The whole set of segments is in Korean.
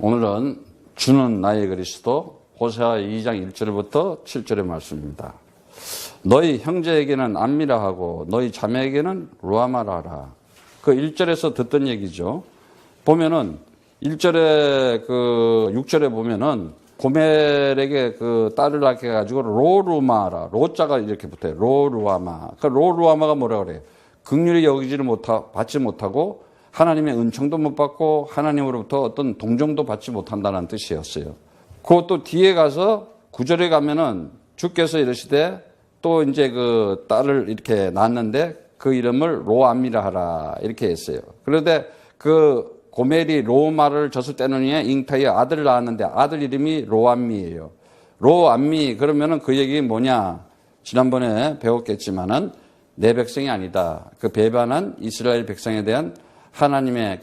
오늘은 주는 나의 그리스도 호세아 2장 1절부터 7절의 말씀입니다. 너희 형제에게는 암미라 하고 너희 자매에게는 루아마라 하라. 그 1절에서 듣던 얘기죠. 보면은 1절에 6절에 보면은 고멜에게 그 딸을 낳게 해가지고 로루마라, 로자가 이렇게 붙어요. 로루아마. 그 로루아마가 뭐라 그래요? 긍휼히 여기지를 받지 못하고 하나님의 은총도 못 받고 하나님으로부터 어떤 동정도 받지 못한다는 뜻이었어요. 그것도 뒤에 가서 9절에 가면은 주께서 이르시되 또 이제 그 딸을 이렇게 낳았는데 그 이름을 로암미라 하라 이렇게 했어요. 그런데 그 고멜이 로마를 졌을 때는 잉타에 아들을 낳았는데 아들 이름이 로암미예요. 로암미 그러면은 그 얘기 뭐냐? 지난번에 배웠겠지만은 내 백성이 아니다. 그 배반한 이스라엘 백성에 대한 하나님의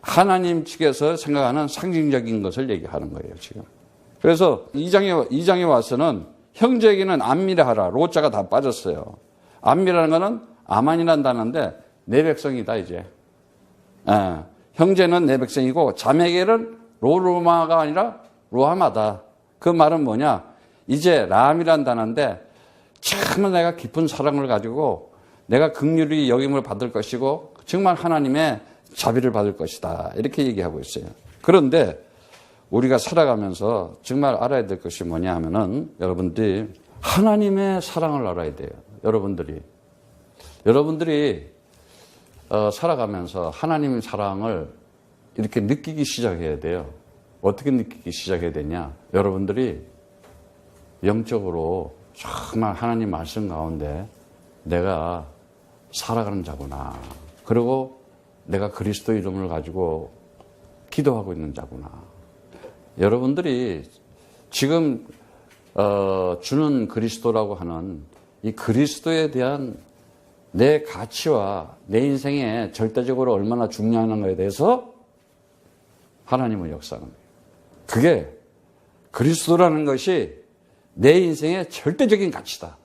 하나님 측에서 생각하는 상징적인 것을 얘기하는 거예요, 지금. 그래서 2장에 와서는 형제에게는 암미라 하라. 로자가 다 빠졌어요. 암미라는 거는 아만이라는 단어인데 내 백성이다, 이제. 형제는 내 백성이고 자매에게는 로루마가 아니라 루아마다. 그 말은 뭐냐? 이제 라함이라는 단어인데 참 내가 깊은 사랑을 가지고 내가 긍휼히 여김을 받을 것이고 정말 하나님의 자비를 받을 것이다. 이렇게 얘기하고 있어요. 그런데 우리가 살아가면서 정말 알아야 될 것이 뭐냐 하면은 여러분들이 하나님의 사랑을 알아야 돼요. 여러분들이 살아가면서 하나님의 사랑을 이렇게 느끼기 시작해야 돼요. 어떻게 느끼기 시작해야 되냐? 여러분들이 영적으로 정말 하나님 말씀 가운데 내가 살아가는 자구나. 그리고 내가 그리스도 이름을 가지고 기도하고 있는 자구나. 여러분들이 지금 주는 그리스도라고 하는 이 그리스도에 대한 내 가치와 내 인생에 절대적으로 얼마나 중요한가에 대해서 하나님은 역사하는 거예요. 그게 그리스도라는 것이 내 인생의 절대적인 가치다.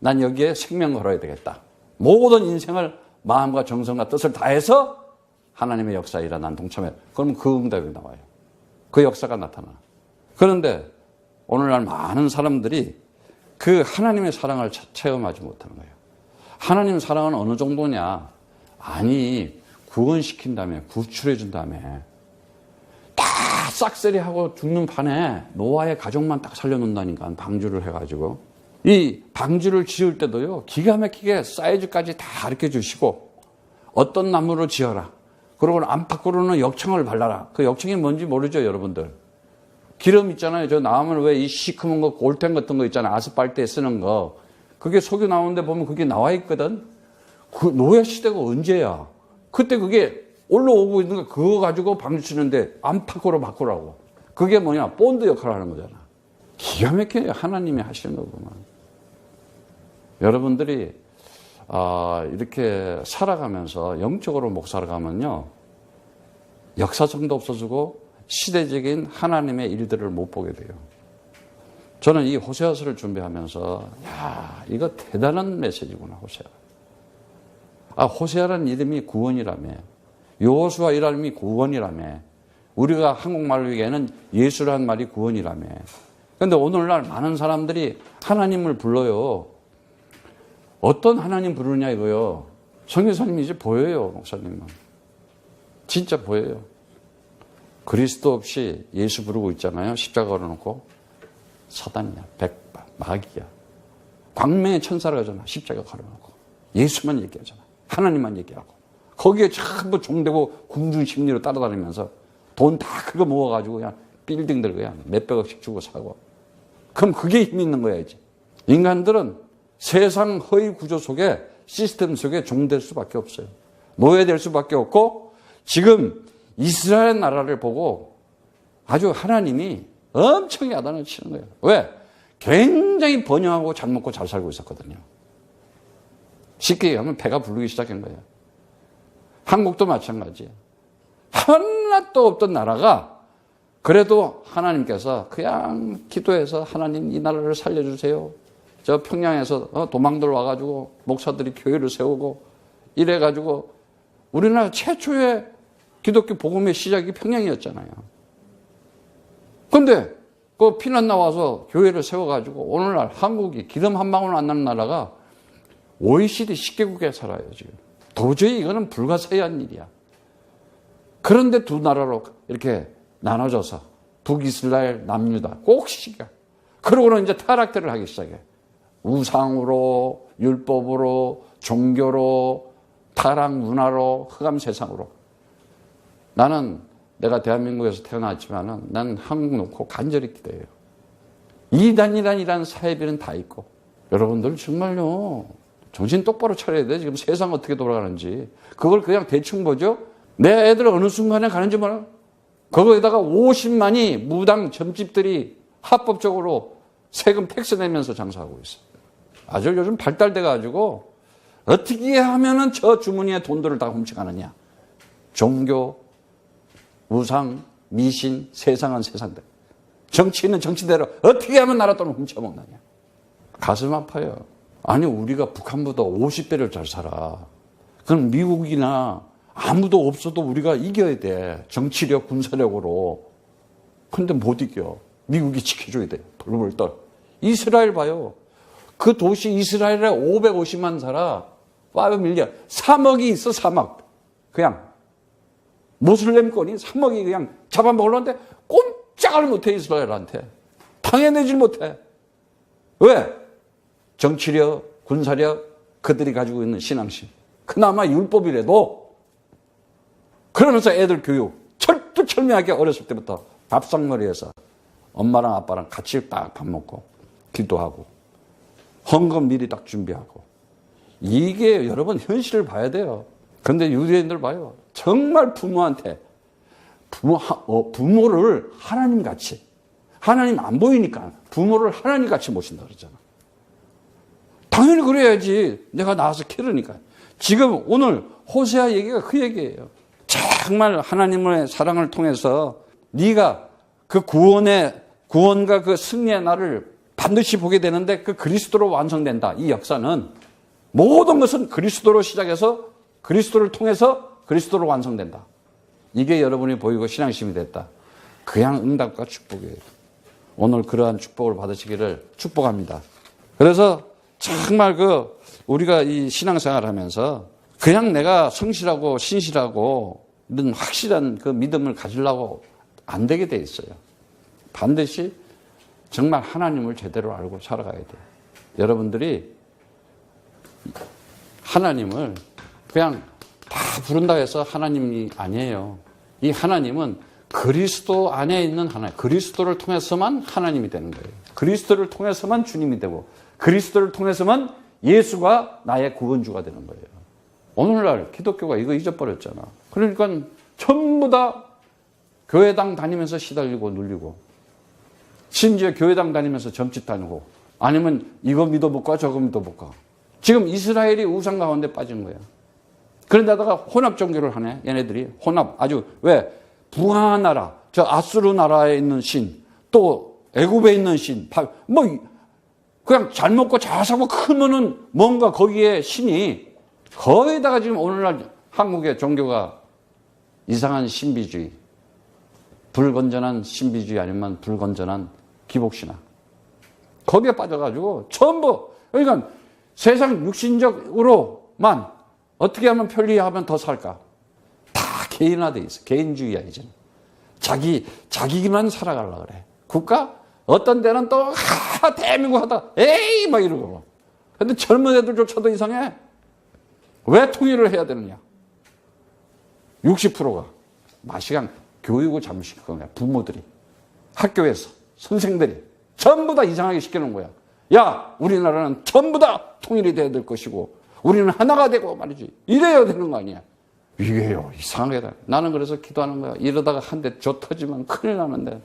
난 여기에 생명 걸어야 되겠다. 모든 인생을 마음과 정성과 뜻을 다해서 하나님의 역사에 일어난 동참해. 그러면 그 응답이 나와요. 그 역사가 나타나. 그런데 오늘날 많은 사람들이 그 하나님의 사랑을 체험하지 못하는 거예요. 하나님 사랑은 어느 정도냐? 아니, 구원시킨 다음에, 구출해 준 다음에 다 싹쓸이하고 죽는 판에 노아의 가족만 딱 살려놓는다니까, 방주를 해가지고. 이 방주를 지을 때도요, 기가 막히게 사이즈까지 다 가르쳐 주시고, 어떤 나무로 지어라. 그리고 안팎으로는 역청을 발라라. 그 역청이 뭔지 모르죠, 여러분들? 기름 있잖아요. 저 나오면 왜 이 시커먼 거, 골텐 같은 거 있잖아요. 아스팔트에 쓰는 거. 그게 속에 나오는데 보면 그게 나와 있거든? 그 노예 시대가 언제야? 그때 그게 올라오고 있는 거 그거 가지고 방주 치는데 안팎으로 바꾸라고. 그게 뭐냐? 본드 역할을 하는 거잖아. 기가 막혀요. 하나님이 하시는 거구만. 여러분들이 이렇게 살아가면서 영적으로 목사를 가면요, 역사성도 없어지고 시대적인 하나님의 일들을 못 보게 돼요. 저는 이 호세아서를 준비하면서 이거 대단한 메시지구나, 호세아. 호세아라는 이름이 구원이라며, 여호수아 이름이 구원이라며, 우리가 한국말로 얘기하는 예수라는 말이 구원이라며. 그런데 오늘날 많은 사람들이 하나님을 불러요. 어떤 하나님 부르냐 이거요. 성교사님이 이제 보여요, 목사님은. 진짜 보여요. 그리스도 없이 예수 부르고 있잖아요. 십자가 걸어놓고. 사단이야, 백바, 마귀야. 광명의 천사를 하잖아. 십자가 걸어놓고. 예수만 얘기하잖아. 하나님만 얘기하고. 거기에 전부 종되고 궁중 심리로 따라다니면서 돈 다 그거 모아가지고 그냥 빌딩들 그냥 몇백억씩 주고 사고. 그럼 그게 힘 있는 거야, 이제. 인간들은 세상 허위 구조 속에, 시스템 속에 종될 수밖에 없어요. 노예될 수밖에 없고, 지금 이스라엘 나라를 보고 아주 하나님이 엄청 야단을 치는 거예요. 왜? 굉장히 번영하고 잘 먹고 잘 살고 있었거든요. 쉽게 얘기하면 배가 부르기 시작한 거예요. 한국도 마찬가지예요. 하나도 없던 나라가 그래도 하나님께서 그냥 기도해서 하나님 이 나라를 살려주세요. 저 평양에서 도망들 와가지고 목사들이 교회를 세우고 이래가지고 우리나라 최초의 기독교 복음의 시작이 평양이었잖아요. 근데 그 피난 나와서 교회를 세워가지고 오늘날 한국이 기름 한 방울 안 나는 나라가 OECD 10개국에 살아요, 지금. 도저히 이거는 불가사의한 일이야. 그런데 두 나라로 이렇게 나눠져서 북이스라엘, 남유다 꼭 시기가. 그러고는 이제 타락들을 하기 시작해. 우상으로, 율법으로, 종교로, 타락 문화로, 흑암 세상으로. 나는 내가 대한민국에서 태어났지만은 난 한국 놓고 간절히 기도해요. 이단이란 사회비는 다 있고. 여러분들 정말요. 정신 똑바로 차려야 돼. 지금 세상 어떻게 돌아가는지. 그걸 그냥 대충 보죠. 내 애들 어느 순간에 가는지 몰라. 거기에다가 50만이 무당 점집들이 합법적으로 세금 텍스 내면서 장사하고 있어. 아주 요즘 발달돼가지고 어떻게 하면은 저 주머니에 돈들을 다 훔쳐가느냐. 종교, 우상, 미신, 세상은 세상대로. 정치는 정치대로 어떻게 하면 나라 돈을 훔쳐먹느냐. 가슴 아파요. 아니 우리가 북한보다 50배를 잘 살아. 그럼 미국이나 아무도 없어도 우리가 이겨야 돼. 정치력, 군사력으로. 근데 못 이겨. 미국이 지켜줘야 돼. 벌벌. 이스라엘 봐요. 그 도시 이스라엘에 550만 살아. 5밀리언. 3억이 있어, 3억. 그냥. 모슬렘권이 3억이 그냥 잡아먹으려는데 꼼짝을 못해, 이스라엘한테. 당해내질 못해. 왜? 정치력, 군사력, 그들이 가지고 있는 신앙심. 그나마 율법이라도. 그러면서 애들 교육. 철두철미하게 어렸을 때부터 밥상머리에서 엄마랑 아빠랑 같이 딱 밥 먹고, 기도하고, 헌금 미리 딱 준비하고. 이게 여러분 현실을 봐야 돼요. 그런데 유대인들 봐요. 정말 부모한테 부모를 하나님같이, 하나님 안 보이니까 부모를 하나님같이 모신다 그러잖아. 당연히 그래야지. 내가 나와서 키우니까. 지금 오늘 호세아 얘기가 그 얘기예요. 정말 하나님의 사랑을 통해서 네가 그 구원과 그 승리의 날을 반드시 보게 되는데 그 그리스도로 완성된다. 이 역사는 모든 것은 그리스도로 시작해서 그리스도를 통해서 그리스도로 완성된다. 이게 여러분이 보이고 신앙심이 됐다. 그냥 응답과 축복이에요. 오늘 그러한 축복을 받으시기를 축복합니다. 그래서 정말 우리가 이 신앙생활을 하면서 그냥 내가 성실하고 신실하고 이런 확실한 그 믿음을 가지려고 안 되게 돼 있어요. 반드시 정말 하나님을 제대로 알고 살아가야 돼요. 여러분들이 하나님을 그냥 다 부른다 해서 하나님이 아니에요. 이 하나님은 그리스도 안에 있는 하나님, 그리스도를 통해서만 하나님이 되는 거예요. 그리스도를 통해서만 주님이 되고 그리스도를 통해서만 예수가 나의 구원주가 되는 거예요. 오늘날 기독교가 이거 잊어버렸잖아. 그러니까 전부 다 교회당 다니면서 시달리고 눌리고 심지어 교회당 다니면서 점집 다니고 아니면 이거 믿어볼까 저거 믿어볼까. 지금 이스라엘이 우상 가운데 빠진 거야. 그런데다가 혼합 종교를 하네. 얘네들이 혼합. 아주 왜? 부하 나라, 저 아수르 나라에 있는 신, 또 애굽에 있는 신, 뭐 그냥 잘 먹고 잘 사고 크면은 뭔가 거기에 신이 거기다가 지금 오늘날 한국의 종교가 이상한 신비주의, 불건전한 신비주의 아니면 불건전한 기복신앙. 거기에 빠져가지고 전부 그러니까 세상 육신적으로만 어떻게 하면 편리하면 더 살까? 다 개인화돼 있어. 개인주의야 이제는. 자기만 살아가려고 그래. 국가? 어떤 데는 또 대한민국 하다 에이 막 이러고. 근데 젊은 애들조차도 이상해. 왜 통일을 해야 되느냐? 60%가 마시간 교육을 잘못시킨 거야. 부모들이. 학교에서 선생들이 전부 다 이상하게 시켜놓은 거야. 야, 우리나라는 전부 다 통일이 돼야 될 것이고 우리는 하나가 되고 말이지. 이래야 되는 거 아니야. 이게요, 이상하게. 나는 그래서 기도하는 거야. 이러다가 한 대 조 터지면 큰일 나는데.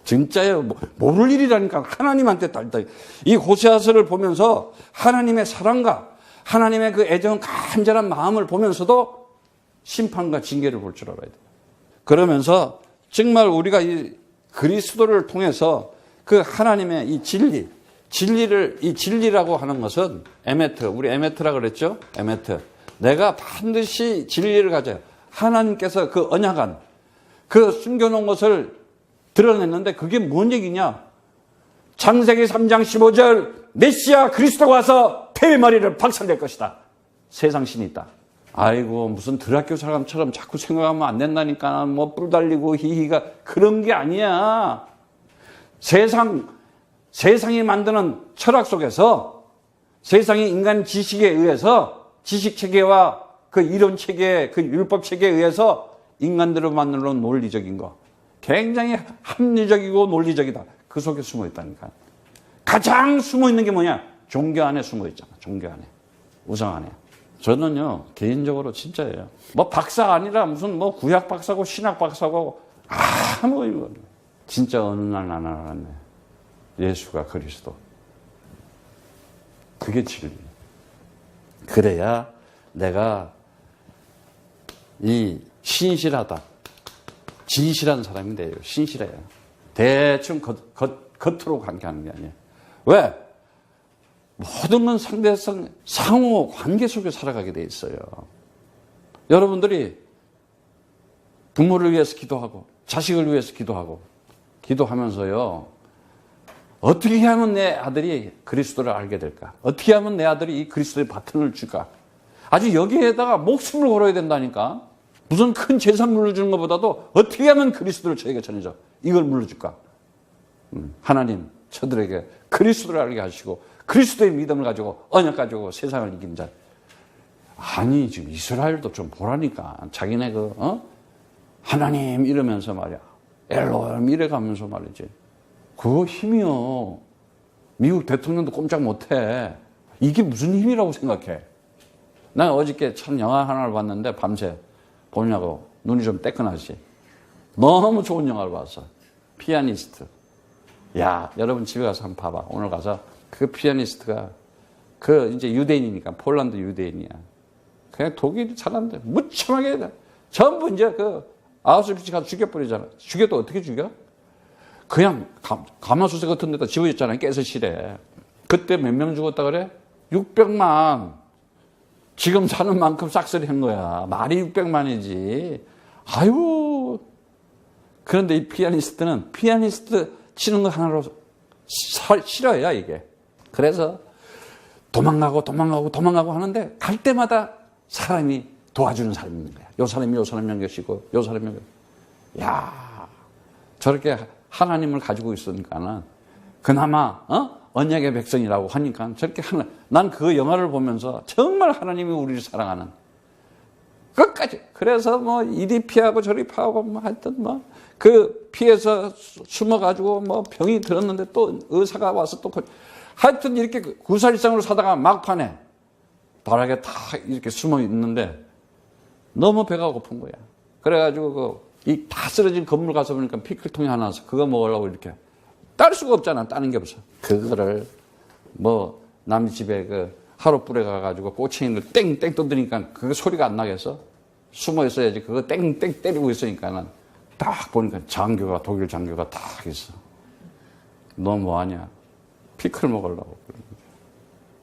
진짜예요. 모를 일이라니까. 하나님한테 달다. 이 호세아서를 보면서 하나님의 사랑과 하나님의 그 애정 간절한 마음을 보면서도 심판과 징계를 볼 줄 알아야 돼요. 그러면서 정말 우리가 이 그리스도를 통해서 그 하나님의 이 진리라고 하는 것은 에메트, 우리 에메트라 그랬죠? 에메트. 내가 반드시 진리를 가져요. 하나님께서 그 언약한, 그 숨겨놓은 것을 드러냈는데 그게 뭔 얘기냐? 창세기 3장 15절 메시아 그리스도가 와서 폐머리를 박살낼 것이다. 세상 신이 있다. 아이고 무슨 드라큘 사람처럼 자꾸 생각하면 안 된다니까. 뭐 뿔 달리고 히히가 그런 게 아니야. 세상이 만드는 철학 속에서 세상의 인간 지식에 의해서 지식 체계와 그 이론 체계, 그 율법 체계에 의해서 인간들을 만들어 놓은 논리적인 거. 굉장히 합리적이고 논리적이다. 그 속에 숨어 있다니까. 가장 숨어 있는 게 뭐냐? 종교 안에 숨어 있잖아. 종교 안에. 우상 안에. 저는요, 개인적으로 진짜예요. 뭐 박사 아니라 무슨 뭐 구약 박사고 신학 박사고 아무 의미 없네. 진짜 어느 날 나는 알았네. 예수가 그리스도. 그게 진리. 그래야 내가 이 신실하다. 진실한 사람이 돼요. 신실해요. 대충 겉으로 관계하는 게 아니에요. 왜? 모든 건 상대성, 상호 관계 속에 살아가게 돼 있어요. 여러분들이 부모를 위해서 기도하고 자식을 위해서 기도하면서요. 어떻게 하면 내 아들이 그리스도를 알게 될까? 어떻게 하면 내 아들이 이 그리스도의 바톤을 줄까? 아주 여기에다가 목숨을 걸어야 된다니까. 무슨 큰 재산 물려주는 것보다도 어떻게 하면 그리스도를 저에게 전해줘? 이걸 물려줄까? 하나님 저들에게 그리스도를 알게 하시고 그리스도의 믿음을 가지고 언약 가지고 세상을 이기는 자. 아니 지금 이스라엘도 좀 보라니까. 자기네 하나님 이러면서 말이야. 엘로힘 이래가면서 말이지. 그거 힘이요. 미국 대통령도 꼼짝 못해. 이게 무슨 힘이라고 생각해? 난 어저께 참 영화 하나를 봤는데 밤새 보냐고 눈이 좀 따끈하지. 너무 좋은 영화를 봤어. 피아니스트. 야, 여러분 집에 가서 한번 봐봐. 오늘 가서 그 피아니스트가 이제 유대인이니까 폴란드 유대인이야. 그냥 독일이 잘하는데 무참하게 전부 이제 아우슈비츠 가서 죽여버리잖아. 죽여도 어떻게 죽여? 그냥 가마솥에 같은 데다 집어줬잖아요. 가스실에. 그때 몇 명 죽었다 그래? 600만. 지금 사는 만큼 싹쓸이 한 거야. 말이 600만이지. 아유. 그런데 이 피아니스트는 피아니스트 치는 거 하나로 싫어요, 이게. 그래서 도망가고 하는데 갈 때마다 사람이 도와주는 사람이 있는 거야. 요 사람이 연결시고, 요 사람이 연결. 야, 저렇게 하나님을 가지고 있으니까는 그나마 언약의 백성이라고 하니까 저렇게 난 그 영화를 보면서 정말 하나님이 우리를 사랑하는 끝까지. 그래서 뭐 이리 피하고 저리 피하고 뭐 하여튼 뭐 그 피해서 숨어가지고 뭐 병이 들었는데 또 의사가 와서 또 하여튼 이렇게 구살일상으로 사다가 막판에 바닥에 다 이렇게 숨어 있는데 너무 배가 고픈 거야. 그래가지고 이 다 쓰러진 건물 가서 보니까 피클통이 하나 와서 그거 먹으려고 이렇게 딸 수가 없잖아. 따는 게 없어. 그거를 뭐 남 집에 하룻불에 가가지고 꼬챙이를 땡땡 떠드니까 그 소리가 안 나겠어? 숨어 있어야지. 그거 땡땡 때리고 있으니까는 딱 보니까 독일 장교가 딱 있어. 너 뭐하냐? 피클 먹으려고.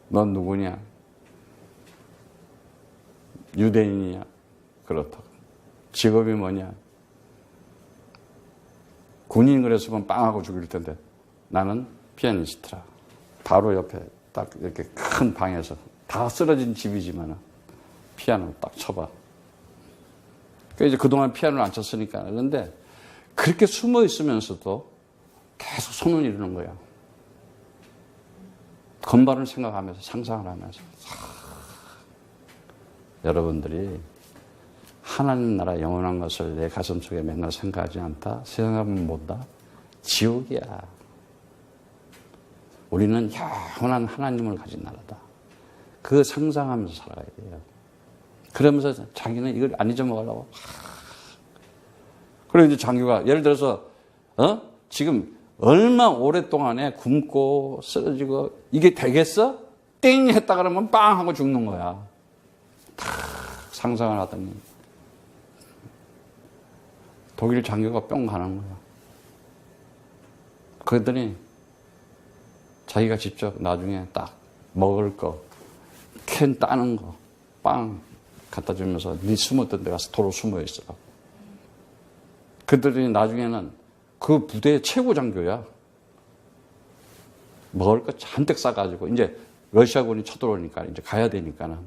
넌 누구냐? 유대인이냐? 그렇다고. 직업이 뭐냐? 군인 그랬으면 빵하고 죽일 텐데 나는 피아니스트라. 바로 옆에 딱 이렇게 큰 방에서 다 쓰러진 집이지만 피아노를 딱 쳐봐. 그러니까 이제 그동안 피아노를 안 쳤으니까. 그런데 그렇게 숨어 있으면서도 계속 손을 이루는 거야. 건반을 생각하면서 상상을 하면서. 여러분들이 하나님 나라 영원한 것을 내 가슴 속에 맨날 생각하지 않다? 생각하면 뭔다? 지옥이야. 우리는 영원한 하나님을 가진 나라다. 그 상상하면서 살아가야 돼요. 그러면서 자기는 이걸 안 잊어먹으려고. 그리고 이제 장교가 예를 들어서 지금 얼마 오랫동안에 굶고 쓰러지고 이게 되겠어? 땡 했다 그러면 빵 하고 죽는 거야. 다 상상을 하더니 독일 장교가 뿅 가는 거야. 그랬더니 자기가 직접 나중에 딱 먹을 거, 캔 따는 거, 빵 갖다 주면서 네 숨었던 데 가서 도로 숨어 있어. 그랬더니 나중에는 그 부대의 최고 장교야. 먹을 거 잔뜩 싸가지고 이제 러시아군이 쳐들어오니까 이제 가야 되니까는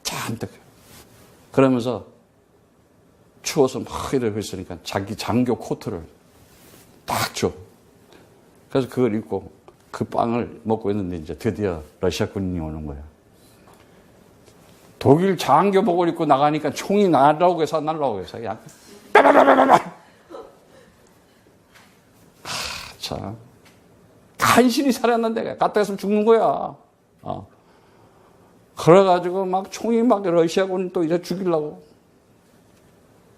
잔뜩. 그러면서 추워서 막 이러고 있으니까 자기 장교 코트를 딱 줘. 그래서 그걸 입고 그 빵을 먹고 있는데 이제 드디어 러시아 군인이 오는 거야. 독일 장교복을 입고 나가니까 총이 날라오고 해서 그냥 빠바바바바바. 참 간신히 살았는데 갖다 였으면 죽는 거야. 그래가지고 막 총이 막 러시아군 또 이제 죽이려고.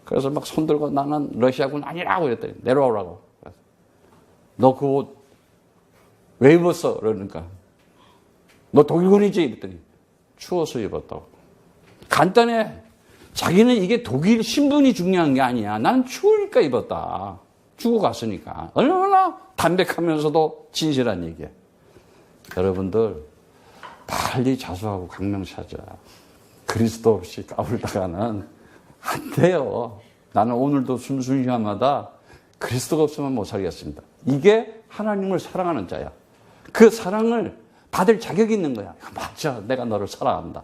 그래서 막 손들고 나는 러시아군 아니라고 그랬더니 내려오라고. 너 그 옷 왜 입었어? 그러니까 너 독일군이지? 이랬더니 추워서 입었다고. 간단해. 자기는 이게 독일 신분이 중요한 게 아니야. 나는 추우니까 입었다. 죽어갔으니까. 얼마나 담백하면서도 진실한 얘기야. 여러분들 빨리 자수하고 강명하자. 그리스도 없이 까불다가는 안 돼요. 나는 오늘도 순순히마다 그리스도가 없으면 못 살겠습니다. 이게 하나님을 사랑하는 자야. 그 사랑을 받을 자격이 있는 거야. 맞아. 내가 너를 사랑한다.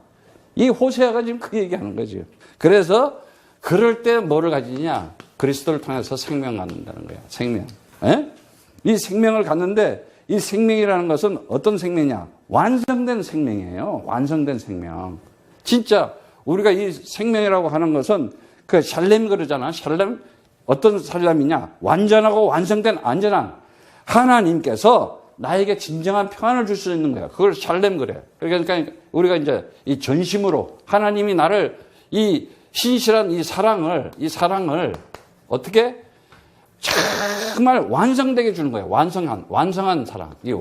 이 호세아가 지금 그 얘기하는 거지. 그래서 그럴 때 뭐를 가지냐? 그리스도를 통해서 생명을 갖는다는 거야. 생명. 에? 이 생명을 갖는데 이 생명이라는 것은 어떤 생명이냐? 완성된 생명이에요. 완성된 생명. 진짜 우리가 이 생명이라고 하는 것은 그 샬렘 그러잖아. 샬렘 어떤 샬렘이냐? 완전하고 완성된 안전한 하나님께서 나에게 진정한 평안을 줄 수 있는 거야. 그걸 샬렘 그래. 그러니까 우리가 이제 이 전심으로 하나님이 나를 이 신실한 이 사랑을 어떻게 정말 완성되게 주는 거야. 완성한 사랑. 이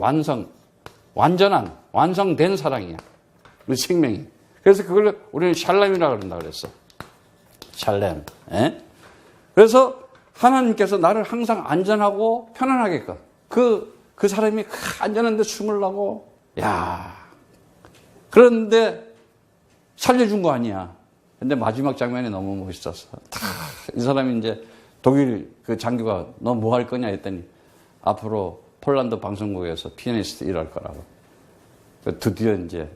완성된 사랑이야. 우리 생명이. 그래서 그걸 우리는 샬렘이라고 그런다 그랬어. 샬렘. 에? 그래서 하나님께서 나를 항상 안전하고 편안하게끔 그 사람이 안전한 데 숨으려고, 그런데 살려준 거 아니야. 근데 마지막 장면이 너무 멋있었어. 이 사람이 이제 독일 그 장교가 너 뭐 할 거냐 했더니 앞으로 폴란드 방송국에서 피아니스트 일할 거라고. 드디어 이제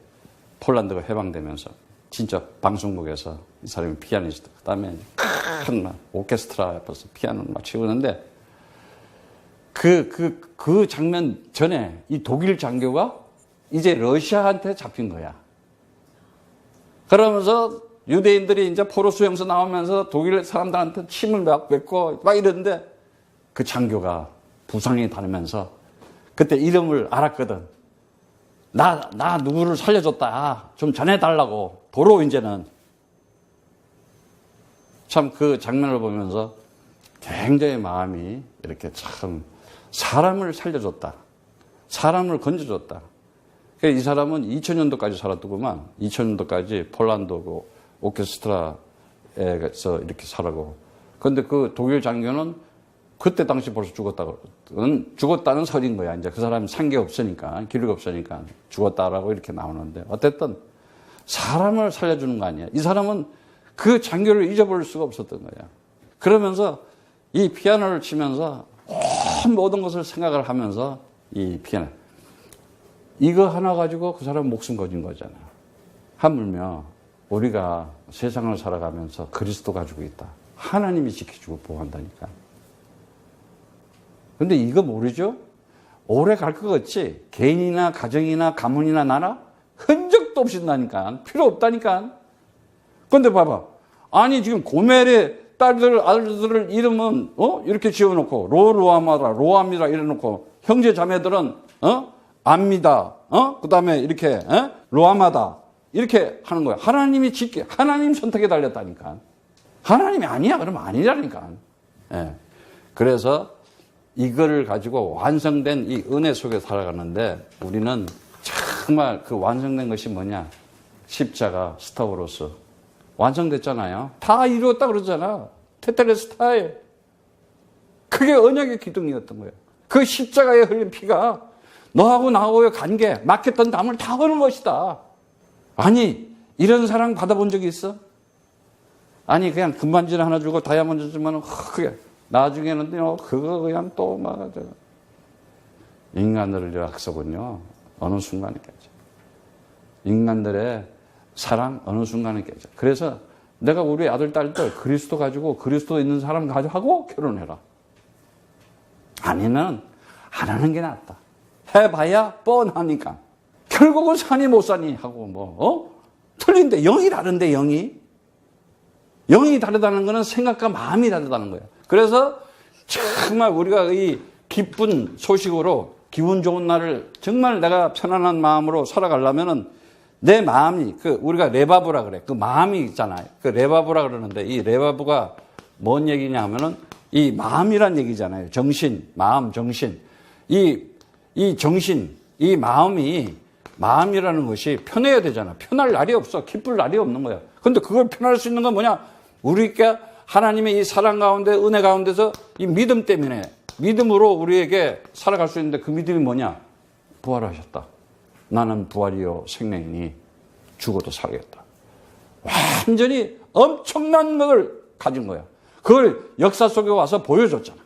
폴란드가 해방되면서 진짜 방송국에서 이 사람이 피아니스트, 그 다음에 큰 오케스트라 옆에서 피아노를 막 치고 있는데 그 장면 전에 이 독일 장교가 이제 러시아한테 잡힌 거야. 그러면서 유대인들이 이제 포로 수용소 나오면서 독일 사람들한테 침을 막 뱉고 막 이러는데 그 장교가 부상이 다니면서 그때 이름을 알았거든. 나 누구를 살려줬다. 좀 전해달라고. 도로 이제는. 참 그 장면을 보면서 굉장히 마음이 이렇게 참 사람을 살려줬다. 사람을 건져줬다. 이 사람은 2000년도까지 살았더구만. 2000년도까지 폴란드 오케스트라에서 이렇게 살아고. 그런데 그 독일 장교는 그때 당시 벌써 죽었다는 설인 거야. 이제 그 사람이 산 게 없으니까, 기록이 없으니까 죽었다라고 이렇게 나오는데. 어쨌든 사람을 살려주는 거 아니야. 이 사람은 그 장교를 잊어버릴 수가 없었던 거야. 그러면서 이 피아노를 치면서 모든 것을 생각을 하면서 이 피아노. 이거 하나 가지고 그 사람 목숨 거진 거잖아. 하물며 우리가 세상을 살아가면서 그리스도 가지고 있다. 하나님이 지켜주고 보호한다니까. 근데 이거 모르죠? 오래 갈 것 같지? 개인이나 가정이나 가문이나 나라? 흔적도 없이 나니까. 필요 없다니까. 근데 봐봐. 아니, 지금 고멜의 아들들 이름은, 이렇게 지어놓고, 로암이라 이래놓고, 형제 자매들은, 압니다. 그 다음에 이렇게, 로아마다. 이렇게 하는 거야. 하나님이 하나님 선택에 달렸다니까. 하나님이 아니야. 그러면 아니라니까. 예. 그래서 이거를 가지고 완성된 이 은혜 속에 살아가는데 우리는 정말 그 완성된 것이 뭐냐? 십자가, 스타우로스. 완성됐잖아요. 다 이루었다 그러잖아. 테텔레스타일. 그게 언약의 기둥이었던 거예요. 그 십자가에 흘린 피가 너하고 나하고의 관계, 막혔던 담을 다 거는 것이다. 아니, 이런 사랑 받아본 적이 있어? 아니, 그냥 금반지 하나 주고 다이아몬드 주면 그게 나중에는요, 그거 그냥 또 막, 인간들의 약속은요, 어느 순간에 깨져. 인간들의 사랑, 어느 순간에 깨져. 그래서 내가 우리 아들, 딸들 그리스도 가지고 그리스도 있는 사람 가지고 결혼해라. 아니면 안 하는 게 낫다. 해봐야 뻔하니까. 결국은 사니 못 사니 하고 틀린데, 영이 다른데, 영이 다르다는 거는 생각과 마음이 다르다는 거예요. 그래서 정말 우리가 이 기쁜 소식으로 기분 좋은 날을 정말 내가 편안한 마음으로 살아가려면은 내 마음이, 우리가 레바브라 그래. 그 마음이 있잖아요. 그 레바브라 그러는데, 이 레바브가 뭔 얘기냐 하면은 이 마음이란 얘기잖아요. 정신, 마음, 정신. 이 정신, 이 마음이라는 것이 편해야 되잖아. 편할 날이 없어. 기쁠 날이 없는 거야. 근데 그걸 편할 수 있는 건 뭐냐? 우리가 하나님의 이 사랑 가운데, 은혜 가운데서 이 믿음 때문에, 믿음으로 우리에게 살아갈 수 있는데 그 믿음이 뭐냐? 부활하셨다. 나는 부활이요 생명이니 죽어도 살겠다. 완전히 엄청난 걸 가진 거야. 그걸 역사 속에 와서 보여줬잖아.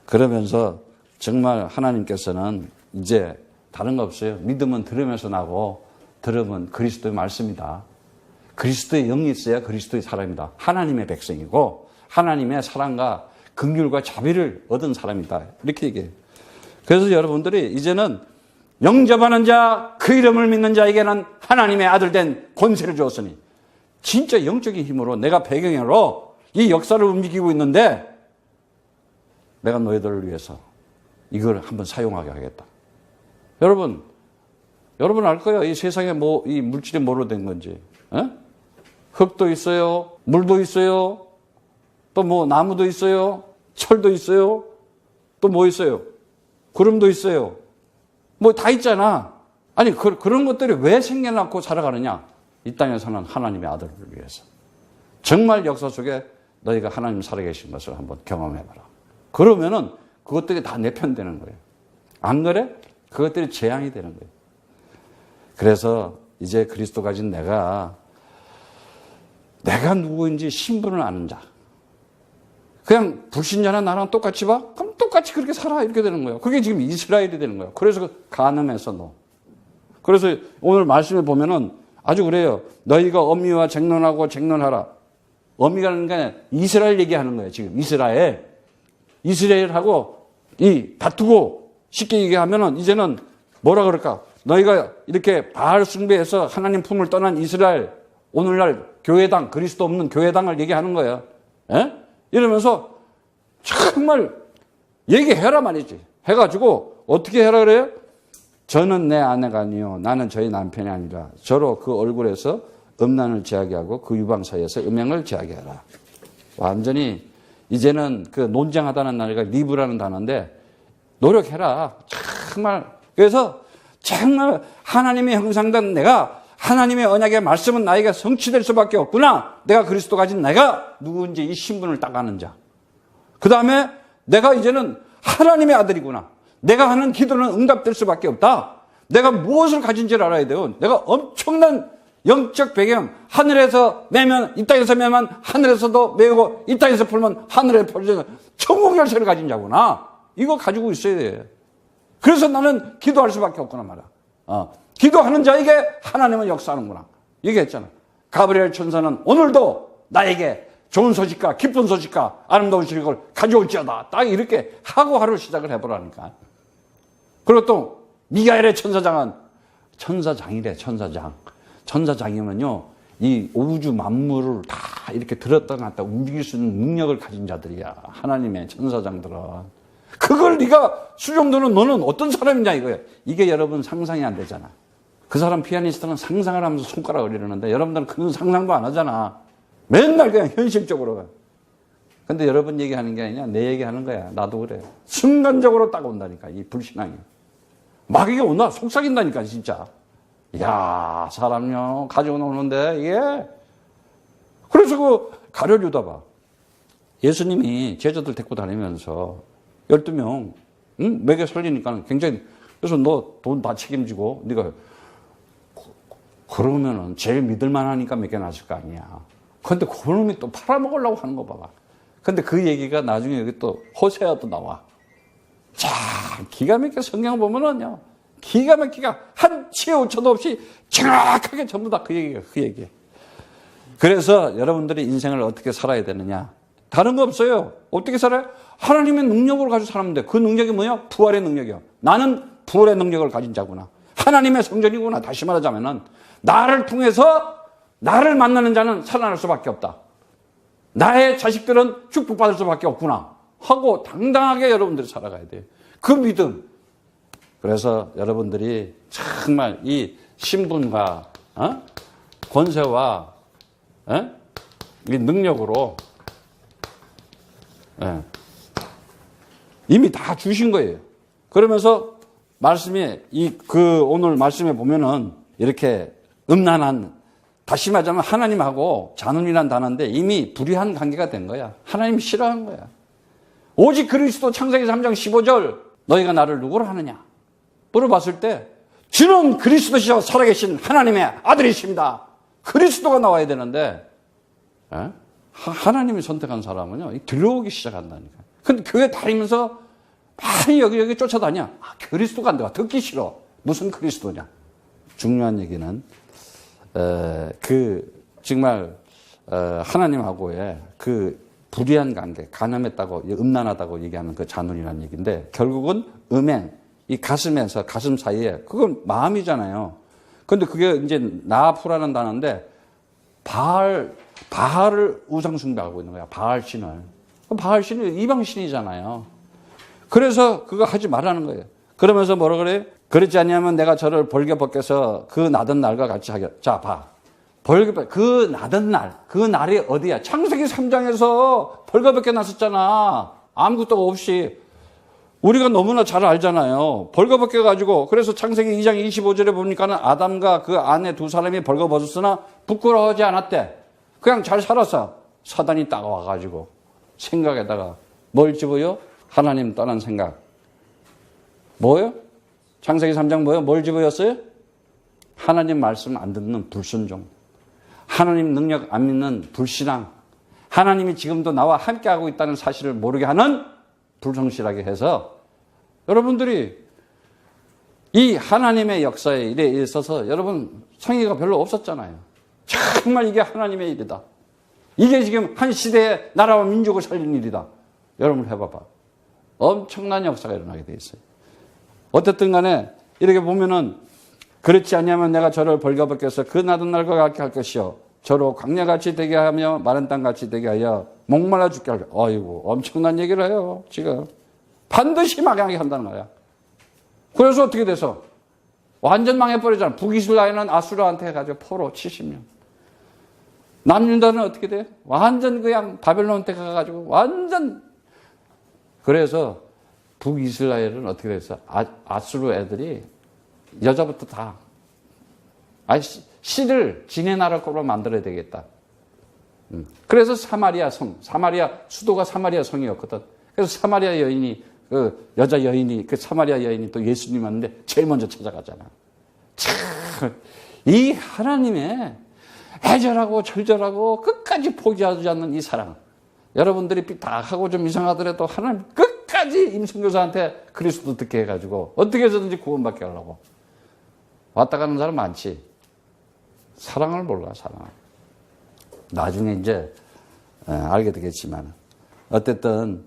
그러면서 정말 하나님께서는 이제 다른 거 없어요. 믿음은 들으면서 나고 들으면 그리스도의 말씀이다. 그리스도의 영이 있어야 그리스도의 사람이다. 하나님의 백성이고 하나님의 사랑과 긍휼과 자비를 얻은 사람이다. 이렇게 얘기해요. 그래서 여러분들이 이제는 영접하는 자, 그 이름을 믿는 자에게는 하나님의 아들 된 권세를 주었으니, 진짜 영적인 힘으로 내가 배경으로 이 역사를 움직이고 있는데 내가 너희들을 위해서 이걸 한번 사용하게 하겠다. 여러분 알 거예요. 이 세상에 이 물질이 뭐로 된 건지. 흙도 있어요. 물도 있어요. 또 나무도 있어요. 철도 있어요. 또 뭐 있어요? 구름도 있어요. 다 있잖아. 아니, 그런 것들이 왜 생겨나고 살아가느냐? 이 땅에 사는 하나님의 아들을 위해서. 정말 역사 속에 너희가 하나님 살아계신 것을 한번 경험해봐라. 그러면은 그것들이 다 내 편 되는 거예요. 안 그래? 그것들이 재앙이 되는 거예요. 그래서 이제 그리스도 가진 내가 누구인지 신분을 아는 자. 그냥 불신자나 나랑 똑같이 봐? 그럼 똑같이 그렇게 살아. 이렇게 되는 거예요. 그게 지금 이스라엘이 되는 거예요. 그래서 간음해서 그래서 오늘 말씀에 보면은 아주 그래요. 너희가 어미와 쟁론하라. 어미라는 게 이스라엘 얘기하는 거예요. 지금 이스라엘하고 다투고 쉽게 얘기하면은 이제는 뭐라 그럴까? 너희가 이렇게 바알 숭배해서 하나님 품을 떠난 이스라엘, 오늘날 교회당, 그리스도 없는 교회당을 얘기하는 거예요. 이러면서 정말 얘기해라 말이지. 해가지고 어떻게 해라 그래요? 저는 내 아내가 아니요 나는 저희 남편이 아니라 저로 그 얼굴에서 음란을 제하게 하고 그 유방 사이에서 음행을 제하게 하라. 완전히 이제는 그 논쟁하다는 단어가 리브라는 단어인데 노력해라. 정말. 그래서 정말 하나님의 형상된 내가 하나님의 언약의 말씀은 나에게 성취될 수밖에 없구나. 내가 그리스도 가진 내가 누구인지 이 신분을 딱 아는 자. 그 다음에 내가 이제는 하나님의 아들이구나. 내가 하는 기도는 응답될 수밖에 없다. 내가 무엇을 가진지를 알아야 돼요. 내가 엄청난 영적 배경, 하늘에서 매면 이 땅에서 매면 하늘에서도 매고 이 땅에서 풀면 하늘에 풀리는 천국 열쇠를 가진 자구나. 이거 가지고 있어야 돼. 그래서 나는 기도할 수밖에 없구나 말이야. 기도하는 자에게 하나님은 역사하는구나. 얘기했잖아. 가브리엘 천사는 오늘도 나에게 좋은 소식과 기쁜 소식과 아름다운 소식을 가져올지어다. 딱 이렇게 하고 하루 시작을 해보라니까. 그리고 또 미가엘의 천사장은 천사장이래. 천사장이면요 이 우주 만물을 다 이렇게 들었다 놨다 움직일 수 있는 능력을 가진 자들이야. 하나님의 천사장들은. 그걸 네가 수정도는 너는 어떤 사람이냐 이거예요. 이게 여러분 상상이 안 되잖아. 그 사람 피아니스트는 상상을 하면서 손가락을 이러는데 여러분들은 그런 상상도 안 하잖아. 맨날 그냥 현실적으로. 근데 여러분 얘기하는 게 아니냐 내 얘기하는 거야. 나도 그래. 순간적으로 딱 온다니까 이 불신앙이. 막 이게 온다 속삭인다니까 진짜. 야 사람요 가지고 노는데 이게. 그래서 그 가룟 유다 봐. 예수님이 제자들 데리고 다니면서 12명 먹여 살리니까 굉장히. 그래서 너 돈 다 책임지고 네가 그러면은 제일 믿을만 하니까 먹여놨을 거 아니야. 그런데 그놈이 또 팔아먹으려고 하는 거 봐봐. 근데 그 얘기가 나중에 여기 또 호세아도 나와. 자, 기가 막히게 성경 보면은요, 기가 막히게 한 치의 오차도 없이 정확하게 전부 다 그 얘기가 그 얘기예요. 그래서 여러분들이 인생을 어떻게 살아야 되느냐? 다른 거 없어요. 어떻게 살아요? 하나님의 능력으로 가지고 살면 돼. 그 능력이 뭐야? 부활의 능력이야. 나는 부활의 능력을 가진 자구나. 하나님의 성전이구나. 다시 말하자면은 나를 통해서 나를 만나는 자는 살아날 수밖에 없다. 나의 자식들은 축복받을 수밖에 없구나 하고 당당하게 여러분들이 살아가야 돼요. 그 믿음. 그래서 여러분들이 정말 이 신분과 권세와 이 능력으로 이미 다 주신 거예요. 그러면서 말씀이 오늘 말씀에 보면은 이렇게 음란한, 다시 말하자면 하나님하고 자눈이란 단어인데 이미 불의한 관계가 된 거야. 하나님이 싫어한 거야. 오직 그리스도, 창세기 3장 15절 너희가 나를 누구로 하느냐 물어봤을 때 주는 그리스도시여 살아계신 하나님의 아들이십니다. 그리스도가 나와야 되는데 하나님이 선택한 사람은요 들어오기 시작한다니까. 근데 교회 다니면서 많이 여기저기 쫓아다녀. 그리스도가 안 돼. 듣기 싫어. 무슨 그리스도냐. 중요한 얘기는 정말 하나님하고의 그 불의한 관계, 간음했다고, 음란하다고 얘기하는 그 잔운이라는 얘기인데 결국은 음행, 이 가슴에서 가슴 사이에 그건 마음이잖아요. 근데 그게 이제 나아프라는 단어인데 바알을 우상 숭배하고 있는 거야. 바알 신을. 바알 신이 이방 신이잖아요. 그래서 그거 하지 말라는 거예요. 그러면서 뭐라 그래요? 그렇지 않냐면 내가 저를 벌게 벗겨서 그 나던 날과 같이 하겠다. 자, 봐. 그 나던 날, 그 날이 어디야? 창세기 3장에서 벌거 벗겨 놨었잖아. 아무것도 없이. 우리가 너무나 잘 알잖아요. 벌거 벗겨가지고. 그래서 창세기 2장 25절에 보니까는 아담과 그 아내 두 사람이 벌거 벗었으나 부끄러워하지 않았대. 그냥 잘 살았어. 사단이 따가와가지고. 생각에다가 뭘 집어요? 하나님 떠난 생각. 뭐요? 창세기 3장 뭐요? 뭘 집어였어요? 하나님 말씀 안 듣는 불순종. 하나님 능력 안 믿는 불신앙. 하나님이 지금도 나와 함께하고 있다는 사실을 모르게 하는 불성실하게 해서 여러분들이 이 하나님의 역사에 일에 있어서 여러분 성의가 별로 없었잖아요. 정말 이게 하나님의 일이다. 이게 지금 한 시대의 나라와 민족을 살리는 일이다. 여러분 해봐봐. 엄청난 역사가 일어나게 돼 있어요. 어쨌든 간에 이렇게 보면은 그렇지 않냐면 내가 저를 벌거벗겨서 그 나던 날과 같게 할 것이요. 저로 광야같이 되게 하며 마른 땅같이 되게 하여 목말라 죽게 할 것이요. 어이구 엄청난 얘기를 해요. 지금 반드시 망하게 한다는 거야. 그래서 어떻게 돼서 완전 망해버리잖아. 북이스라엘은 아수르한테 해가지고 포로 70년. 남유다는 어떻게 돼? 완전 그냥 바벨론 때 가가지고 완전. 그래서 북이스라엘은 어떻게 됐어? 아수르 애들이 여자부터 다 씨를 지네 나라 거로 만들어야 되겠다. 그래서 사마리아 수도가 사마리아 성이었거든. 그래서 사마리아 여인이 그 여자 여인이 그 사마리아 여인이 또 예수님 왔는데 제일 먼저 찾아가잖아. 참, 이 하나님의 애절하고 절절하고 끝까지 포기하지 않는 이 사랑. 여러분들이 삐딱하고 좀 이상하더라도 하나님 끝까지 임선교사한테 그리스도 듣게 해가지고 어떻게 해서든지 구원받게 하려고 왔다 가는 사람 많지. 사랑을 몰라. 사랑. 나중에 이제 알게 되겠지만 어쨌든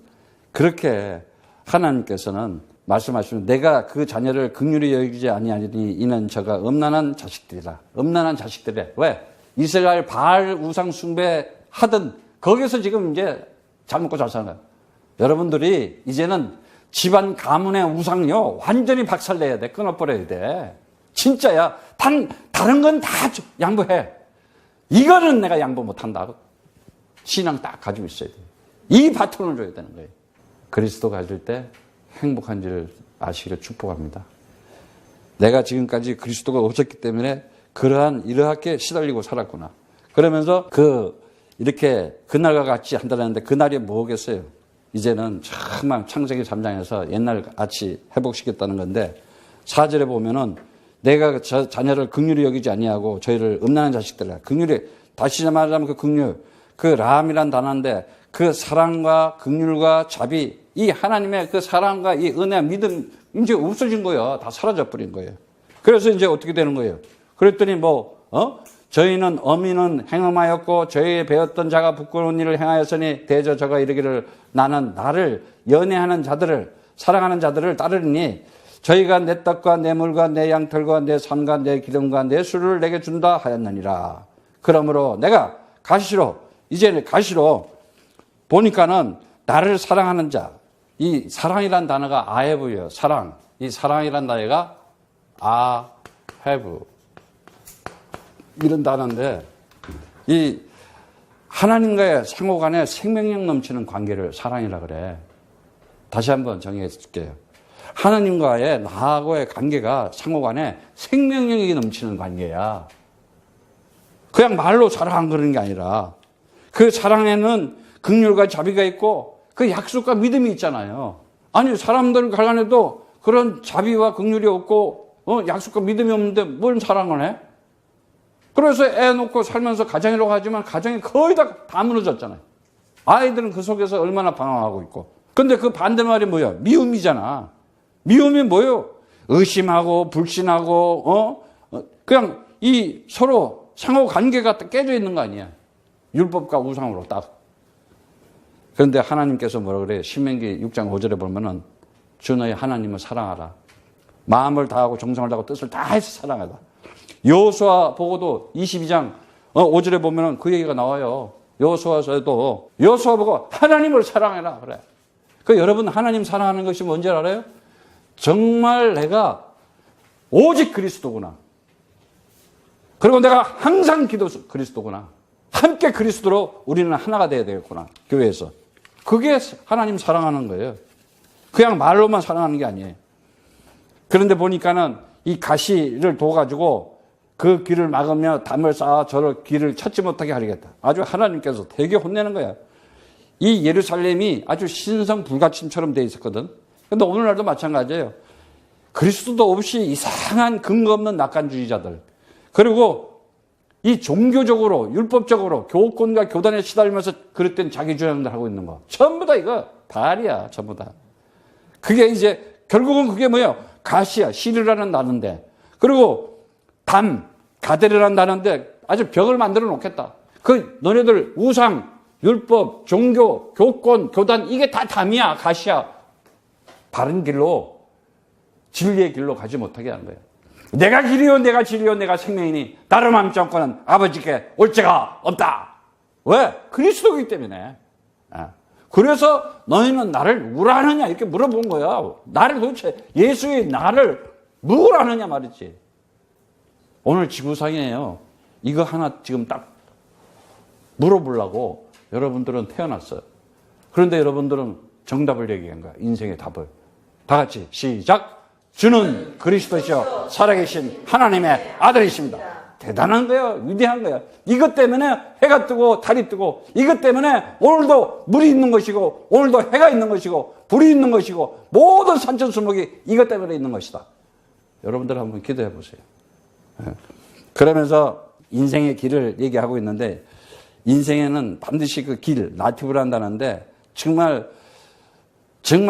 그렇게 하나님께서는 말씀하시면 내가 그 자녀를 긍휼히 여기지 아니하니 이는 저가 음란한 자식들이라. 음란한 자식들이래. 왜? 이스라엘 바알 우상 숭배하던 거기서 지금 이제 잘 먹고 잘 사는 거야. 여러분들이 이제는 집안 가문의 우상요 완전히 박살내야 돼. 끊어버려야 돼. 진짜야. 다른 건 다 양보해. 이거는 내가 양보 못한다. 신앙 딱 가지고 있어야 돼. 이 바톤을 줘야 되는 거예요. 그리스도 가질 때 행복한지를 아시기를 축복합니다. 내가 지금까지 그리스도가 없었기 때문에 이러하게 시달리고 살았구나. 그러면서 이렇게 그날과 같이 한다는데 그날이 뭐겠어요? 이제는 정말 창세기 3장에서 옛날 같이 회복시켰다는 건데 4절에 보면은 내가 저 자녀를 긍휼히 여기지 아니하고 저희를 음란한 자식들이라. 긍휼히 다시 말하자면 그 긍휼 그 라함이란 단어인데 그 사랑과 긍휼과 자비, 이 하나님의 그 사랑과 이 은혜, 믿음 이제 없어진 거예요. 다 사라져 버린 거예요. 그래서 이제 어떻게 되는 거예요? 그랬더니 저희는 어미는 행음하였고 저희의 배웠던 자가 부끄러운 일을 행하였으니 대저 저가 이르기를 나는 나를 연애하는 자들을 사랑하는 자들을 따르니 저희가 내 떡과 내 물과 내 양털과 내 산과 내 기름과 내 술을 내게 준다 하였느니라. 그러므로 내가 이제는 가시로 보니까는 나를 사랑하는 자, 이 사랑이란 단어가 아헤브예요. 사랑. 이 사랑이란 단어가 아헤브. 이런 단어인데, 이 하나님과의 상호 간에 생명력 넘치는 관계를 사랑이라 그래. 다시 한번 정의해 줄게요. 하나님과의 나하고의 관계가 상호 간에 생명력이 넘치는 관계야. 그냥 말로 사랑 그러는 게 아니라 그 사랑에는 긍휼과 자비가 있고 그 약속과 믿음이 있잖아요. 아니 사람들 관련해도 그런 자비와 긍휼이 없고 약속과 믿음이 없는데 뭘 사랑을 해? 그래서 애 놓고 살면서 가정이라고 하지만 가정이 거의 다 무너졌잖아요. 아이들은 그 속에서 얼마나 방황하고 있고. 근데 그 반대말이 뭐야? 미움이잖아. 미움이 뭐예요? 의심하고 불신하고 그냥 이 서로 상호 관계가 깨져 있는 거 아니야. 율법과 우상으로 딱. 그런데 하나님께서 뭐라 그래요? 신명기 6장 5절에 보면은 주 너희 하나님을 사랑하라. 마음을 다하고 정성을 다하고 뜻을 다해서 사랑하라. 여호수아 보고도 22장 5절에 보면은 그 얘기가 나와요. 여호수아서도 여호수아 보고 하나님을 사랑해라 그래. 그 여러분 하나님 사랑하는 것이 뭔지 알아요? 정말 내가 오직 그리스도구나. 그리고 내가 항상 그리스도구나. 함께 그리스도로 우리는 하나가 돼야 되겠구나. 교회에서. 그게 하나님 사랑하는 거예요. 그냥 말로만 사랑하는 게 아니에요. 그런데 보니까는 이 가시를 둬가지고 그 길을 막으며 담을 쌓아 저를 길을 찾지 못하게 하리겠다. 아주 하나님께서 되게 혼내는 거야. 이 예루살렘이 아주 신성 불가침처럼 돼 있었거든. 근데 오늘날도 마찬가지예요. 그리스도도 없이 이상한 근거 없는 낙관주의자들. 그리고 이 종교적으로 율법적으로 교권과 교단에 시달리면서 그랬던 자기 주장들 하고 있는 거. 전부 다 이거 발이야. 전부 다. 그게 이제 결국은 그게 뭐예요? 가시야. 시르라는 단어인데. 그리고 가데르라는 단어인데 아주 벽을 만들어 놓겠다. 그 너네들 우상, 율법, 종교, 교권, 교단 이게 다 담이야. 가시야. 바른 길로 진리의 길로 가지 못하게 하는 거예요. 내가 길이요 내가 진리요 내가 생명이니 나를 맘지 않고는 아버지께 올 자가 없다. 왜? 그리스도이기 때문에. 그래서 너희는 나를 뭐라 하느냐 이렇게 물어본 거야. 나를 도대체 예수의 나를 뭘 아느냐 말이지. 오늘 지구상이에요. 이거 하나 지금 딱 물어보려고 여러분들은 태어났어요. 그런데 여러분들은 정답을 얘기한 거야. 인생의 답을. 다 같이 시작. 주는 그리스도시요 살아계신 하나님의 아들이십니다. 대단한 거예요. 위대한 거예요. 이것 때문에 해가 뜨고 달이 뜨고 이것 때문에 오늘도 물이 있는 것이고 오늘도 해가 있는 것이고 불이 있는 것이고 모든 산천수목이 이것 때문에 있는 것이다. 여러분들 한번 기도해 보세요. 그러면서 인생의 길을 얘기하고 있는데 인생에는 반드시 그 길, 나티브를 한다는데 정말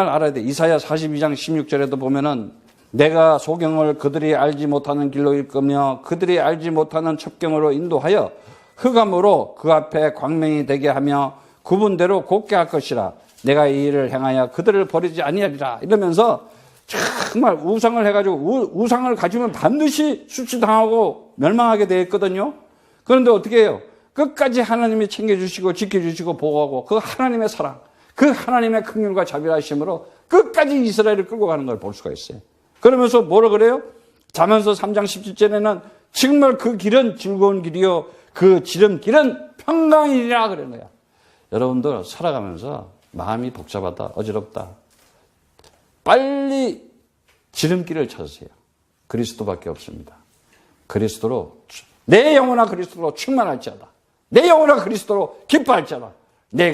알아야 돼. 이사야 42장 16절에도 보면은 내가 소경을 그들이 알지 못하는 길로 일끄며 그들이 알지 못하는 첩경으로 인도하여 흑암으로 그 앞에 광명이 되게 하며 구분대로 곱게 할 것이라. 내가 이 일을 행하여 그들을 버리지 아니하리라. 이러면서 정말 우상을 해가지고 우상을 가지면 반드시 수치당하고 멸망하게 되어 있거든요. 그런데 어떻게 해요? 끝까지 하나님이 챙겨주시고 지켜주시고 보호하고 그 하나님의 사랑, 그 하나님의 긍휼과 자비하심으로 끝까지 이스라엘을 끌고 가는 걸 볼 수가 있어요. 그러면서 뭐라 그래요? 잠언서 3장 17절에는 정말 그 길은 즐거운 길이요 그 지름길은 평강이라 그러는 거야. 여러분들 살아가면서 마음이 복잡하다, 어지럽다. 빨리 지름길을 찾으세요. 그리스도밖에 없습니다. 그리스도로 내 영혼아 그리스도로 충만할지어다. 내 영혼아 그리스도로 기뻐할지어다. 내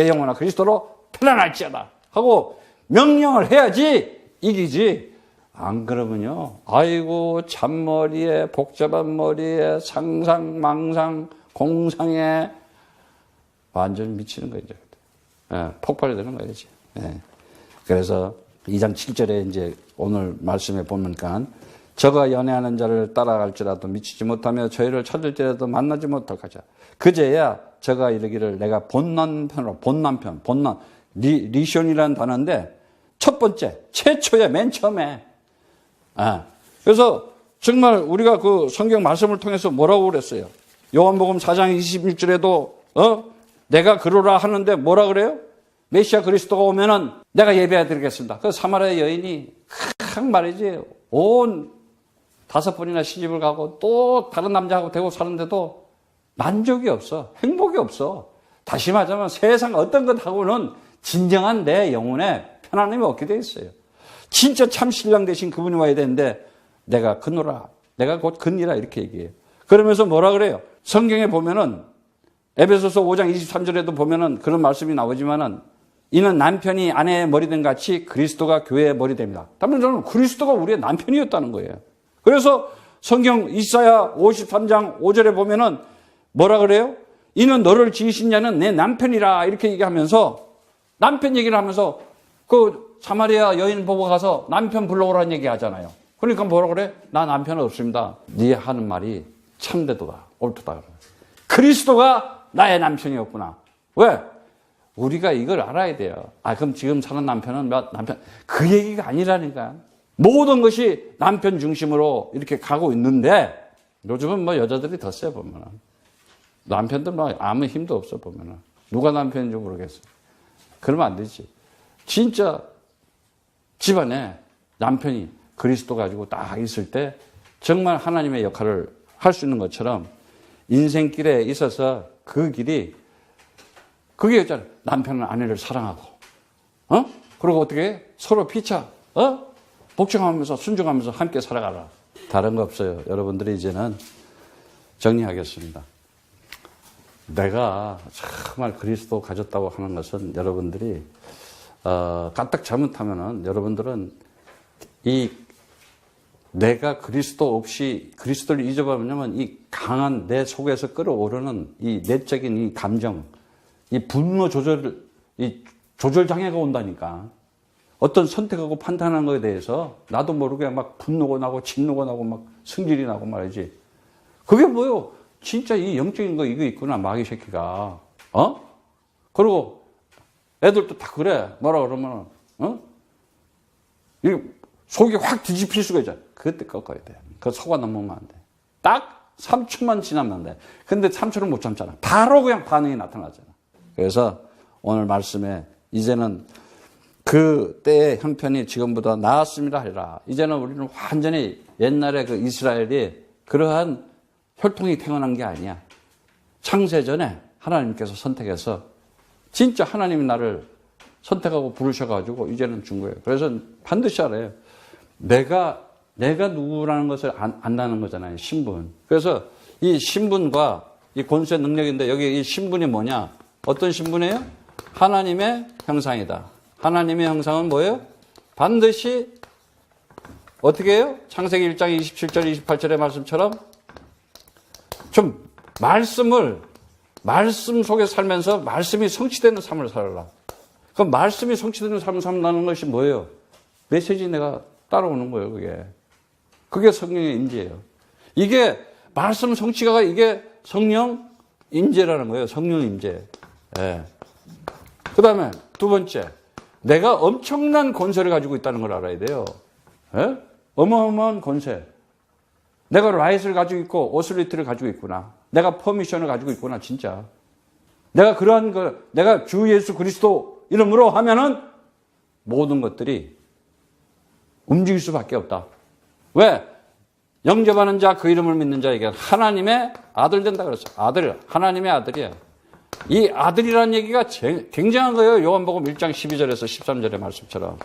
영혼아 그리스도로 편안할지어다 하고 명령을 해야지 이기지. 안 그러면요, 아이고 잔머리에 복잡한 머리에 상상 망상 공상에 완전히 미치는 거죠. 예, 폭발이 되는 거지. 예. 그래서 2장 7절에 이제 오늘 말씀에 보니까 저가 연애하는 자를 따라갈지라도 미치지 못하며 저희를 찾을지라도 만나지 못할 것이야. 그제야 저가 이르기를 내가 본남편으로, 본남편, 리션이라는 단어인데 첫 번째, 최초에 맨 처음에. 아, 그래서 정말 우리가 그 성경 말씀을 통해서 뭐라고 그랬어요? 요한복음 4장 26절에도 내가 그러라 하는데 뭐라 그래요? 메시아 그리스도가 오면은 내가 예배해 드리겠습니다. 그 사마리아 여인이 말이지 온 5번이나 시집을 가고 또 다른 남자하고 되고 사는데도 만족이 없어. 행복이 없어. 다시 말하자면 세상 어떤 것하고는 진정한 내 영혼에 편안함이 없게 돼 있어요. 진짜 참 신랑 되신 그분이 와야 되는데 내가 그노라, 내가 곧 그니라 이렇게 얘기해요. 그러면서 뭐라 그래요? 성경에 보면은 에베소서 5장 23절에도 보면은 그런 말씀이 나오지만은 이는 남편이 아내의 머리된 같이 그리스도가 교회의 머리 됩니다. 다만 저는 그리스도가 우리의 남편이었다는 거예요. 그래서 성경 이사야 53장 5절에 보면은 뭐라 그래요? 이는 너를 지으신 자는 내 남편이라 이렇게 얘기하면서 남편 얘기를 하면서 그 사마리아 여인 보고 가서 남편 불러오라는 얘기 하잖아요. 그러니까 뭐라 그래? 나 남편 없습니다. 네 하는 말이 참되도다. 옳도다. 그리스도가 나의 남편이었구나. 왜? 우리가 이걸 알아야 돼요. 아, 그럼 지금 사는 남편은 남편. 그 얘기가 아니라니까. 모든 것이 남편 중심으로 이렇게 가고 있는데 요즘은 뭐 여자들이 더 세 보면은. 남편들 뭐 아무 힘도 없어 보면은. 누가 남편인지 모르겠어. 그러면 안 되지. 진짜 집안에 남편이 그리스도 가지고 딱 있을 때 정말 하나님의 역할을 할 수 있는 것처럼 인생길에 있어서 그 길이 그게 있잖아요. 남편은 아내를 사랑하고, 그리고 어떻게 해? 서로 피차, 복종하면서 순종하면서 함께 살아가라. 다른 거 없어요. 여러분들이 이제는 정리하겠습니다. 내가 정말 그리스도 가졌다고 하는 것은 여러분들이 까딱 잘못하면은 여러분들은 내가 그리스도 없이 그리스도를 잊어버리면 이 강한 내 속에서 끌어오르는 이 내적인 이 감정, 이 분노 조절 장애가 온다니까. 어떤 선택하고 판단하는 것에 대해서 나도 모르게 막 분노가 나고 진노가 나고 막 승질이 나고 말이지. 그게 뭐요? 진짜 이 영적인 거 이거 있구나, 마귀 새끼가. 그리고 애들도 다 그래. 뭐라 그러면, 이 속이 확 뒤집힐 수가 있잖아. 그때 꺾어야 돼. 그 속아 넘으면 안 돼. 딱 3초만 지나면 돼. 근데 3초를 못 참잖아. 바로 그냥 반응이 나타나잖아. 그래서 오늘 말씀에 이제는 그 때의 형편이 지금보다 나았습니다 하리라. 이제는 우리는 완전히 옛날에 그 이스라엘이 그러한 혈통이 태어난 게 아니야. 창세전에 하나님께서 선택해서 진짜 하나님이 나를 선택하고 부르셔가지고 이제는 준 거예요. 그래서 반드시 알아요. 내가 누구라는 것을 안다는 거잖아요. 신분. 그래서 이 신분과 이 권세 능력인데 여기 이 신분이 뭐냐? 어떤 신분이에요? 하나님의 형상이다. 하나님의 형상은 뭐예요? 반드시 어떻게 해요? 창세기 1장 27절 28절의 말씀처럼 좀 말씀 속에 살면서 말씀이 성취되는 삶을 살아라. 그럼 말씀이 성취되는 삶을 산다는 것이 뭐예요? 메시지 내가 따라오는 거예요, 그게. 그게 성령의 임재예요. 이게 말씀 성취가 이게 성령 임재라는 거예요. 성령 임재. 예. 그 다음에 두 번째, 내가 엄청난 권세를 가지고 있다는 걸 알아야 돼요. 예? 어마어마한 권세. 내가 라이트를 가지고 있고 오슬리트를 가지고 있구나. 내가 퍼미션을 가지고 있구나, 진짜. 내가 그러한 내가 주 예수 그리스도 이름으로 하면은 모든 것들이 움직일 수밖에 없다. 왜? 영접하는 자, 그 이름을 믿는 자에게 하나님의 아들 된다 그랬어. 아들, 하나님의 아들이야. 이 아들이라는 얘기가 굉장한 거예요. 요한복음 1장 12절에서 13절의 말씀처럼.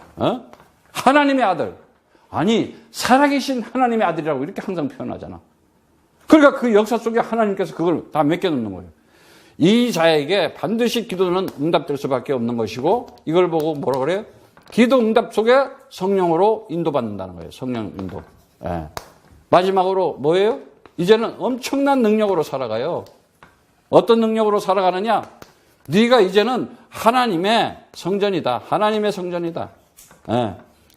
하나님의 아들. 아니, 살아계신 하나님의 아들이라고 이렇게 항상 표현하잖아. 그러니까 그 역사 속에 하나님께서 그걸 다 맡겨놓는 거예요. 이 자에게 반드시 기도는 응답될 수밖에 없는 것이고 이걸 보고 뭐라 그래요? 기도 응답 속에 성령으로 인도받는다는 거예요. 성령 인도. 예. 마지막으로 뭐예요? 이제는 엄청난 능력으로 살아가요. 어떤 능력으로 살아가느냐? 네가 이제는 하나님의 성전이다. 하나님의 성전이다. 예.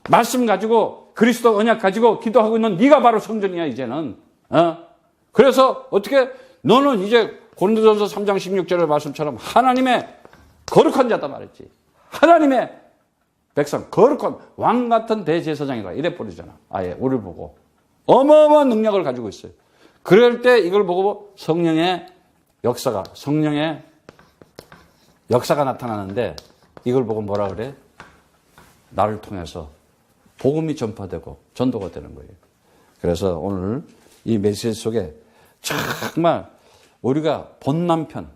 말씀 가지고 그리스도 언약 가지고 기도하고 있는 네가 바로 성전이야 이제는. 그래서 어떻게 너는 이제 고린도전서 3장 16절의 말씀처럼 하나님의 거룩한 자다 말했지. 하나님의 백성, 거룩한 왕 같은 대제사장이다 이래 버리잖아. 아예 우리를 보고 어마어마한 능력을 가지고 있어요. 그럴 때 이걸 보고 성령의 역사가 나타나는데 이걸 보고 뭐라 그래? 나를 통해서 복음이 전파되고 전도가 되는 거예요. 그래서 오늘 이 메시지 속에 정말 우리가 본 남편,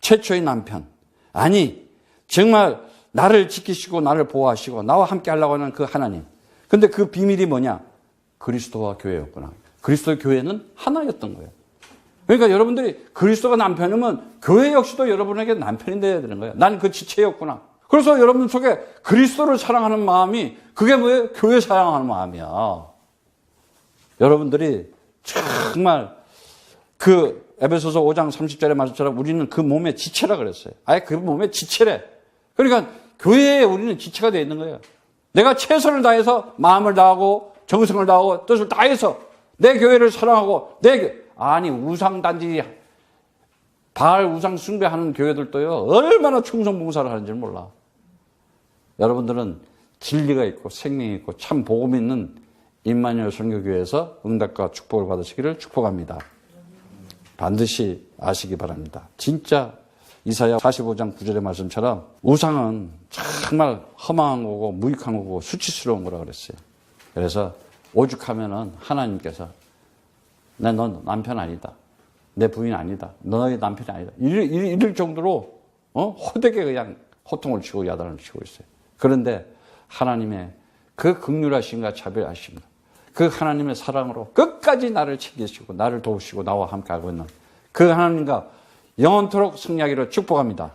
최초의 남편, 아니 정말 나를 지키시고 나를 보호하시고 나와 함께 하려고 하는 그 하나님. 근데 그 비밀이 뭐냐? 그리스도와 교회였구나. 그리스도의 교회는 하나였던 거예요. 그러니까 여러분들이 그리스도가 남편이면 교회 역시도 여러분에게 남편이 되어야 되는 거예요. 난 그 지체였구나. 그래서 여러분 속에 그리스도를 사랑하는 마음이 그게 뭐예요? 교회 사랑하는 마음이야. 여러분들이 정말 그 에베소서 5장 30절의 말씀처럼 우리는 그 몸의 지체라 그랬어요. 아예 그 몸의 지체래. 그러니까 교회에 우리는 지체가 되어 있는 거예요. 내가 최선을 다해서 마음을 다하고 정성을 다하고 뜻을 다해서 내 교회를 사랑하고 아니 우상단지 바알 우상 숭배하는 교회들도요 얼마나 충성봉사를 하는지 몰라. 여러분들은 진리가 있고 생명이 있고 참 복음이 있는 임마누엘 선교교회에서 응답과 축복을 받으시기를 축복합니다. 반드시 아시기 바랍니다. 진짜 이사야 45장 9절의 말씀처럼 우상은 정말 허망한 거고 무익한 거고 수치스러운 거라 그랬어요. 그래서 오죽하면은 하나님께서 넌 남편 아니다. 내 부인 아니다. 너의 남편이 아니다. 이럴 정도로 호되게 그냥 호통을 치고 야단을 치고 있어요. 그런데 하나님의 그 긍휼하심과 자비하심, 그 하나님의 사랑으로 끝까지 나를 챙기시고 나를 도우시고 나와 함께 하고 있는 그 하나님과 영원토록 승리하기를 축복합니다.